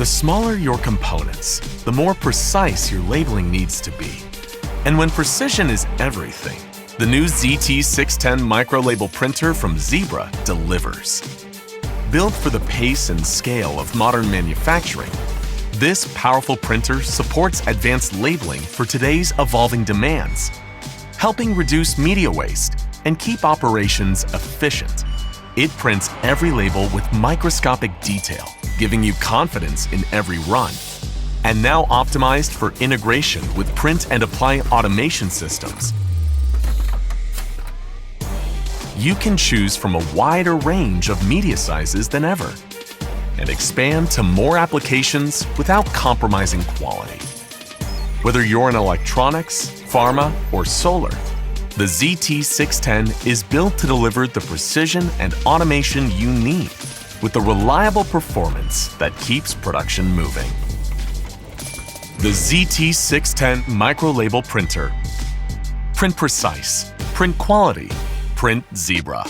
The smaller your components, the more precise your labeling needs to be. And when precision is everything, the new ZT610 Micro Label Printer from Zebra delivers. Built for the pace and scale of modern manufacturing, this powerful printer supports advanced labeling for today's evolving demands, helping reduce media waste and keep operations efficient. It prints every label with microscopic detail, giving you confidence in every run. And now optimized for integration with print and apply automation systems. You can choose from a wider range of media sizes than ever and expand to more applications without compromising quality. Whether you're in electronics, pharma, or solar, the ZT610 is built to deliver the precision and automation you need with the reliable performance that keeps production moving. The ZT610 Micro Label Printer. Print precise, print quality, print Zebra.